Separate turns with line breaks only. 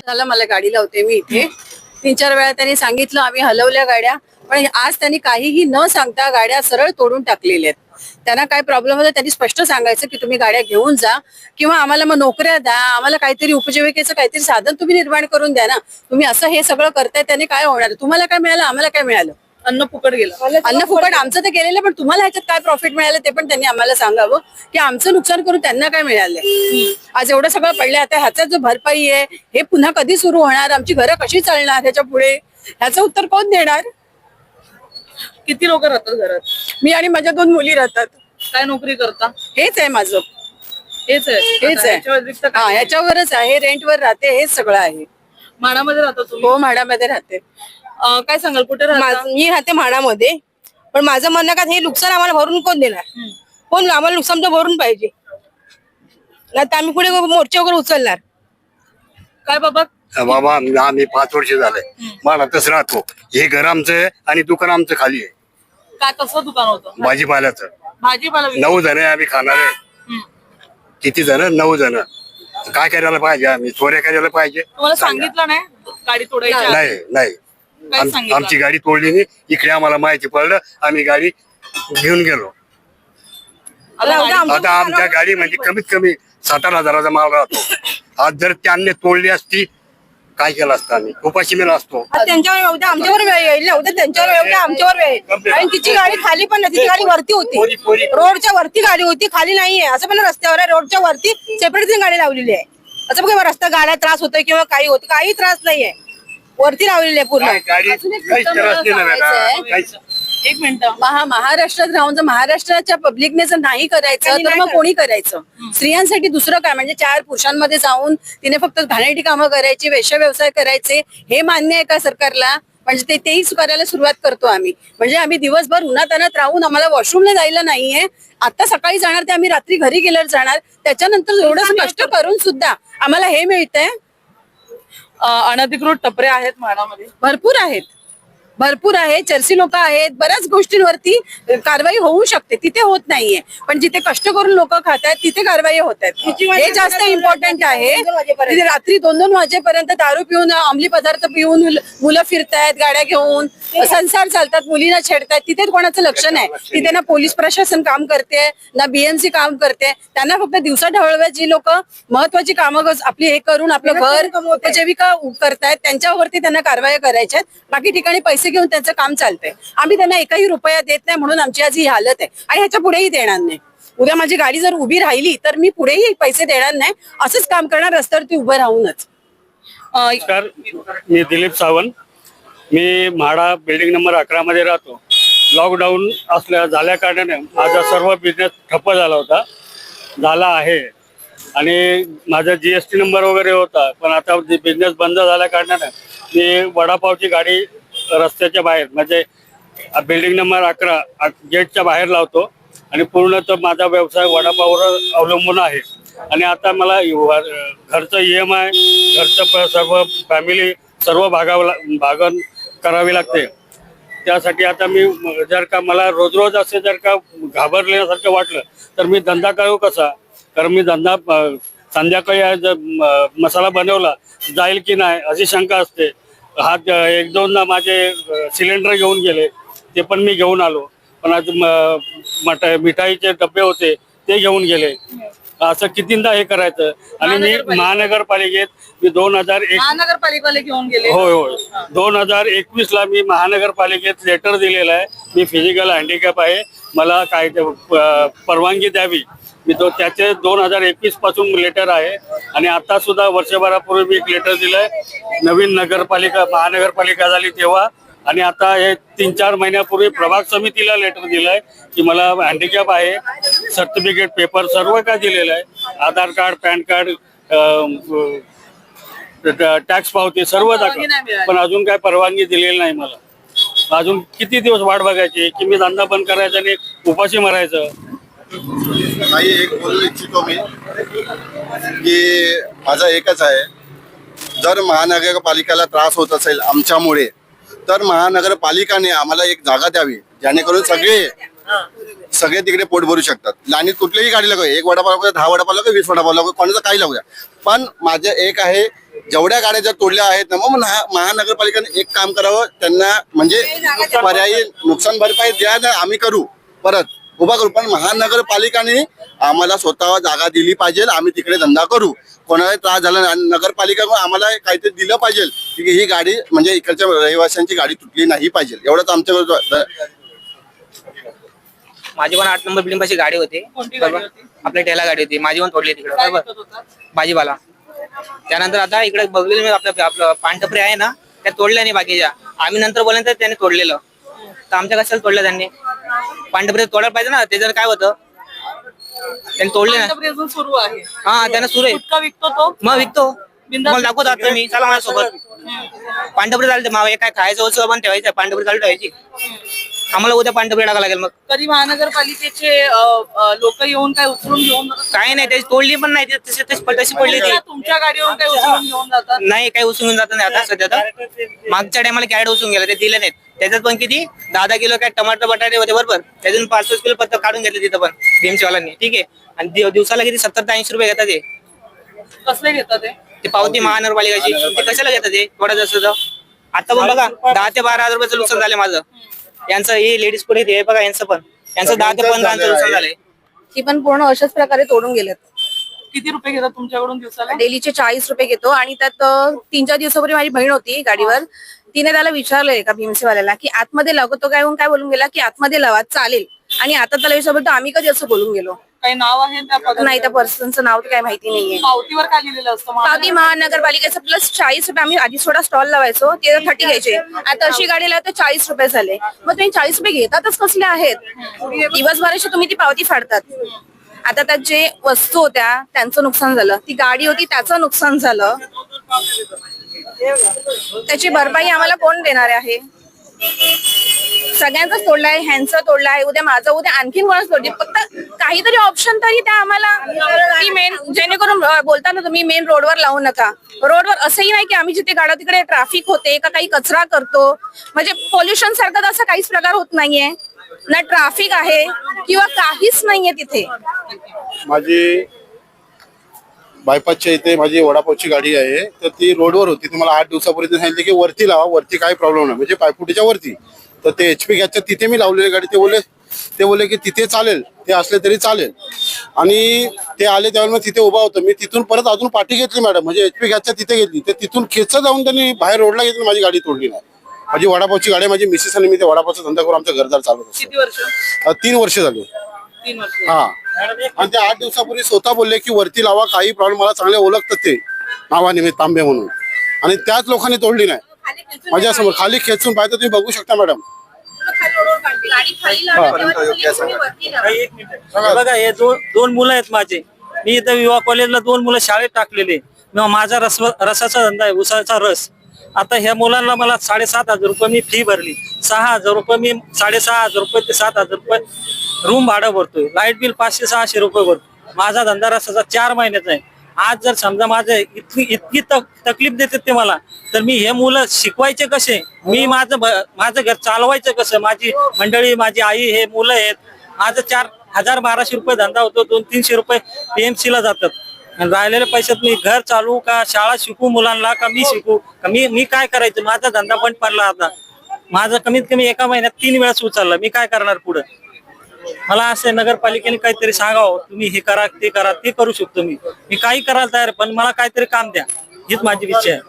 झालं मला गाडी लावते मी इथे 3-4 वेळा त्यांनी सांगितलं, आम्ही हलवल्या गाड्या, पण आज त्यांनी काहीही न सांगता गाड्या सरळ तोडून टाकलेल्या आहेत. त्यांना काय प्रॉब्लेम होता त्यांनी स्पष्ट सांगायचं की तुम्ही गाड्या घेऊन जा किंवा आम्हाला मग नोकऱ्या द्या, आम्हाला काहीतरी उपजीविकेचं काहीतरी साधन तुम्ही निर्माण करून द्या ना. तुम्ही असं हे सगळं करताय त्याने काय होणार? तुम्हाला काय मिळालं, आम्हाला काय मिळालं?
अन्न फुकट गेलं.
अन्न फुकट आमचं तर गेलेलं, पण तुम्हाला ह्याच्यात काय प्रॉफिट मिळालं ते पण त्यांनी आम्हाला सांगावं की आमचं नुकसान करून त्यांना काय मिळालंय. आज एवढं सगळं पडलं, आता ह्याचा जो भरपाई आहे हे पुन्हा कधी सुरू होणार, आमची घरं कशी चालणार ह्याच्या पुढे, ह्याचं उत्तर कोण देणार?
किती लोक राहतात घरात?
मी आणि माझ्या 2 मुली राहतात.
काय नोकरी करता?
हेच आहे माझं,
हेच आहे.
हेच आहे.
याच्या व्यतिरिक्त
हा,
काय?
ह्याच्यावरच आहे, रेंटवर राहते, हेच सगळं आहे.
माडामध्ये राहता तुम्ही?
हो, म्हाडामध्ये राहते.
काय सांगाल, कुठे राहता?
मी राहते म्हाडामध्ये, पण माझं म्हणणं का हे नुकसान आम्हाला भरून कोण देणार? कोण आम्हाला नुकसान तर भरून पाहिजे, नाही तर आम्ही पुढे मोर्चे वगैरे उचलणार.
काय बाबा?
बाबा आम्ही 5 वर्ष झाले मानातच राहतो. हे घर आमचं आहे आणि दुकान आमचं खाली आहे.
काय कसं दुकान होतं?
भाजीपाल्याचं.
भाजीपाला
9 जण आहे आम्ही खाणारे. किती जण? 9 जण. काय करायला पाहिजे? आम्ही चोऱ्या करायला पाहिजे?
तुम्हाला सांगितलं नाही गाडी तोडायची?
नाही नाही,
काय सांगितलं?
आमची गाडी तोडली नाही. इकडे आम्हाला माहिती पडलं, आम्ही गाडी घेऊन गेलो. आता आमच्या गाडीमध्ये कमीत कमी 7-8 हजाराचा माल राहतो. आज जर त्यांनी तोडली असती काय केलं असतं? आम्ही उपाशी मेला असतो.
त्यांच्यावर उद्या आमच्यावर वेळ येईल ना, उद्या त्यांच्यावर वेळ उद्या आमच्यावर वेळ येईल. आणि तिची गाडी खाली पण नाही, तिची गाडी वरती होती, रोडच्या वरती गाडी होती, खाली नाहीये. असं पण रस्त्यावर आहे, रोडच्या वरती सेपरेट गाडी लावलेली आहे. असं बघा रस्ता गाड्या त्रास होतोय किंवा काही होतं, काही त्रास नाहीये, वरती लावलेली आहे पूर्ण.
गाडी काहीच त्रास नाही ना मॅडम, काहीच.
एक मिनिट.
महाराष्ट्रात राहून जर महाराष्ट्राच्या पब्लिकने जर नाही करायचं तर मग कोणी करायचं? स्त्रियांसाठी दुसरं काय? म्हणजे 4 पुरुषांमध्ये जाऊन तिने फक्त घाणेरडी कामं करायची, वेश्या व्यवसाय करायचे, हे मान्य आहे का सरकारला? म्हणजे तेही करायला सुरुवात करतो आम्ही. म्हणजे आम्ही दिवसभर उन्हातान्हात राहून आम्हाला वॉशरूमला जायला नाहीये. आता सकाळी जाणार ते आम्ही रात्री घरी गेल्यावर जाणार. त्याच्यानंतर एवढं कष्ट करून सुद्धा आम्हाला हे मिळतंय.
अनधिकृत टपरे आहेत म्हाडामध्ये?
भरपूर आहेत, भरपूर आहे. चर्ची लोक आहेत, बऱ्याच गोष्टींवरती कारवाई होऊ शकते, तिथे होत नाहीये. पण जिथे कष्ट करून लोक खात आहेत तिथे कारवाई होत आहेत, हे जास्त इम्पॉर्टंट आहे. तिथे रात्री 2-2 वाजेपर्यंत दारू पिऊन, अंमली पदार्थ पिऊन मुलं फिरतायत गाड्या घेऊन, संसार चालतात, मुलींना छेडतायत, तिथे कोणाचं लक्ष नाही. तिथे ना पोलीस प्रशासन काम करते, ना बीएमसी काम करते. त्यांना फक्त दिवसा ढवळव्या जी लोक महत्वाची कामं आपली हे करून आपलं घर उपजीविका करतायत त्यांच्यावरती त्यांना कारवाई करायच्या. बाकी ठिकाणी पैसे घेऊन त्यांचं काम चालतंय. आम्ही त्यांना 1ही रुपया देत नाही, म्हणून आमची आज ही हालत आहे आणि ह्याच्या पुढेही देणार नाही. उद्या माझी गाडी जर उभी राहिली तर मी पुढेही पैसे देणार नाही, असंच काम करणार रस्त्यावरती उभं राहूनच.
नमस्कार, मी दिलीप सावंत. मी म्हाडा बिल्डिंग नंबर 11 मध्ये राहतो. लॉकडाऊन झाल्या कारणाने माझा सर्व बिझनेस ठप्प झाला आहे आणि माझा GST नंबर वगैरे होता, पण आता बिझनेस बंद झाल्या कारणाने मी वडापावची गाडी रस्त्याच्या बाहेर म्हणजे बिल्डिंग नंबर 11 गेटच्या बाहेर लावतो आणि पूर्ण तर माझा व्यवसाय वडापाववर अवलंबून आहे. आणि आता मला घरचं EMI, घरचं सर्व फॅमिली सर्व भागण करावी लागते. त्यासाठी आता मी जर का मला रोज असे जर का घाबरल्यासारखं वाटलं तर मी धंदा करू कसा? कारण मी धंदा संध्याकाळी मसाला बनवला जाईल की नाही अशी शंका असते. 1-2 माझे सिलेंडर घेऊन गेले, ते पण मी घेऊन आलो. पण आज मिठाईचे डबे होते ते घेऊन गेले. असं कितींदा हे करायचं. आणि मी महानगरपालिकेत 2001
महानगरपालिकेला घेऊन गेले?
होय. 2021ला मी महानगरपालिकेत लेटर दिलेलं आहे. मी फिजिकल हँडिकॅप आहे, मला काय परवानगी द्यावी. मी त्याचे 2021 पासून लेटर आहे. आणि आता सुद्धा वर्षभरापूर्वी मी एक लेटर दिलंय. नवीन महानगरपालिका झाली तेव्हा, आणि आता हे 3-4 महिन्यापूर्वी प्रभाग समितीला लेटर दिलंय की मला हँडिकॅप आहे. सर्टिफिकेट पेपर सर्व काय दिलेलं आहे, आधार कार्ड, पॅन कार्ड, टॅक्स पावती सर्व दाखव, पण अजून काय परवानगी दिलेली नाही मला. अजून किती दिवस वाट बघायची की मी धंदा बंद करायचा आणि उपाशी मारायचं?
नाही, एक बोलू इच्छितो मी की माझा एकच आहे, जर महानगरपालिकेला त्रास होत असेल आमच्यामुळे तर महानगरपालिकाने आम्हाला एक जागा द्यावी, जेणेकरून सगळे तिकडे पोट भरू शकतात. लाईनीत कुठलीही गाडी लागू, 1 वडापाव लागू, 10 वडापाव लागू, 20 वडापाव लागू, कोणाचं काही लागू द्या. पण माझं एक आहे जेवढ्या गाड्या जर तोडल्या आहेत ना, मग महानगरपालिकेने एक काम करावं, त्यांना म्हणजे पर्यायी नुकसान भरपाई द्या ना, आम्ही करू परत उभा करू, पण महानगरपालिकाने आम्हाला स्वतः जागा दिली पाहिजे, आम्ही तिकडे धंदा करू, कोणाला त्रास झाला नाही. आणि नगरपालिका आम्हाला काहीतरी दिलं पाहिजे की ही गाडी म्हणजे इकडच्या रहिवाशांची गाडी तुटली नाही पाहिजे, एवढंच आमच्या.
माझी पण 8 नंबर बिल्डिंग पाशी गाडी होती,
कोणती गाडी होती?
आपली टेला गाडी होती, माझी पण तोडली तिकडे
काय
बरोबर
विकत होता?
भाजीपाला. त्यानंतर आता इकडे बघलेलं मी आपलं पानटपरी आहे ना, त्या तोडल्या नाही बाकीच्या, आम्ही नंतर बोलल्यानंतर त्याने तोडलेलं, तर आमच्या कशाला तोडलं त्यांनी? पानटपरी तोडायला पाहिजे ना, त्याच्यानं काय होतं, त्यांनी तोडले ना.
पानटपरी अजून सुरू आहे.
हा त्यांना सुरू आहे,
गुटखा विकतो तो.
मग विकतो,
बिनधास्त
मला दाखवत आता मी, चला माझ्यासोबत. पानटपरी चालते मावा, काय खायचं वस्तू पण ठेवायचं, पानटपरी चालू ठेवायची, आम्हाला उद्या पानटपरी टाकावं लागेल. मग
कधी महानगरपालिकेचे लोक येऊन काय उचलून घेऊन जातात?
काय नाही, त्याची तोडली पण नाही, तशी पडली ती.
तुमच्या गाडीवरून काय उचलून घेऊन जातात?
नाही काही उचलून जात नाही आता सध्या. तर मागच्या टायमाला कॅरेट उचलून गेला, ते दिले नाहीत. त्याच्यात पण किती 10 किलो काय टमाटर बटाटे होते बरोबर, त्यातून 5-6 किलो पत्ता काढून घेतले तिथं पण BMC वाल्यांनी, ठीक आहे. आणि दिवसाला किती 70 ते 80 रुपये घेतात ते.
कसले घेतात
ते पावती महानगरपालिकाची, ते कशाला घेतात ते थोडं जसं. आता पण बघा 10 ते 12 हजार रुपयाचं नुकसान झालं माझं. यांचं हे लेडीज पुढे हे बघा, यांचं पण यांचं 10 ते 15 हजार नुकसान झालंय.
ती पण पूर्ण अशाच प्रकारे तोडून गेलेत.
किती रुपये घेतात तुमच्याकडून दिवसाला?
डेलीचे 40 रुपये घेतो. आणि त्यात 3-4 दिवसापूर्वी माझी बहीण होती गाडीवर, तिने त्याला विचारलंय का BMC वाल्याला की आतमध्ये लावतो, तो काय बोलून गेला की आतमध्ये लावा चालेल. आणि आता त्याला विचारलं आम्ही कधी असं बोलून गेलो
काही नाव आहे त्या पदाचं?
नाही, त्या पर्सनचं नाव तर काय माहिती नाहीये.
पावतीवर काय लिहिलेलं असतं?
पावती महानगरपालिकेचं प्लस 40 रुपये. आम्ही आधी थोडा स्टॉल लावायचो, ते 30 घ्यायचे, आता अशी गाडी लावतो 40 रुपये झाले. मग तुम्ही 40 रुपये घेतातच कसले आहेत? दिवसभराची तुम्ही ती पावती फाडतात. आता त्यात जे वस्तू होत्या त्यांचं नुकसान झालं, ती गाडी होती त्याचं नुकसान झालं, त्याची भरपाई आम्हाला कोण देणार आहे? सगळ्यांचाच तोडलाय, ह्यांचं तोडलाय, उद्या माझं, उद्या आणखीन कोणाच तोडली. फक्त काहीतरी ऑप्शन तरी द्या आम्हाला की मेन, जेणेकरून बोलताना तुम्ही मेन रोडवर लावू नका. रोडवर असंही नाही की आम्ही जिथे गाडा तिकडे ट्रॅफिक होते का काही कचरा करतो, म्हणजे पोल्युशन सारखं तर असं काहीच प्रकार होत नाहीये ना, ट्रॅफिक आहे किंवा काहीच नाहीये तिथे.
माझी बायपासच्या इथे माझी वडापावची गाडी आहे, तर ती रोडवर होती. तुम्हाला 8 दिवसापूर्वी सांगितलं की वरती लावा, वरती काही प्रॉब्लेम नाही, म्हणजे पायपुटीच्या वरती. तर ते HP गॅसच्या तिथे मी लावलेली गाडी, ते बोलले की तिथे चालेल, ते असले तरी चालेल. आणि ते आले त्यावेळेला मी तिथे उभा होतो. मी तिथून परत अजून पाठी घेतली मॅडम, म्हणजे HP गॅसच्या तिथे घेतली, तर तिथून खेचत जाऊन त्यांनी बाहेर रोडला घेतली, माझी गाडी तोडली नाही. माझी वडापावची गाडी, माझी मिसेस आणि मी ते वडापावचा धंदा करून आमचं घरदार चालवत असतो.
किती वर्ष?
3 वर्ष झाली.
3 वर्ष.
हा, आणि ते 8 दिवसापूर्वी स्वतः बोलले की वरती लावा, काही प्रॉब्लेम, मला चांगले ओळखतात ते नावानिमित्त तांबे म्हणून, आणि त्याच लोकांनी तोडली नाही. माझ्यासमोर खाली खेचून पाहिजे, तुम्ही बघू शकता मॅडम.
बघा हे दोन मुलं आहेत माझे. मी इथं विवाह कॉलेजला 2 मुलं शाळेत टाकलेले. माझा रसाचा धंदा आहे, उसाचा रस. आता ह्या मुलांना मला 7,500 रुपये मी फी भरली, 6,000 रुपये मी 6,500 रुपये ते 7,000 रुपये रूम भाडं भरतोय, लाईट बिल 500-600 रुपये भरतो. माझा धंदा रसाचा 4 महिन्याचा आहे. आज जर समजा माझं इतकी तकलीफ देतात ते मला, तर मी हे मुलं शिकवायचे कसे? मी माझं घर चालवायचं कसं? माझी मंडळी, माझी आई, हे मुलं आहेत. माझं 4,000-1,200 रुपये धंदा होतो, 200-300 रुपये PMC ला जातात. आणि राहिलेल्या पैशात मी घर चालवू का, शाळा शिकू मुलांना, का मी शिकू का? मी काय करायचं? माझा धंदा बंद पडला. आता माझं कमीत कमी एका महिन्यात 3 वेळा उचलला. मी काय करणार पुढे? मला असं नगरपालिकेने काहीतरी सांगावं, तुम्ही हे करा, ते करा. ते करू शकतो मी काही करायला तयार, पण मला काहीतरी काम द्या, हीच माझी इच्छा आहे.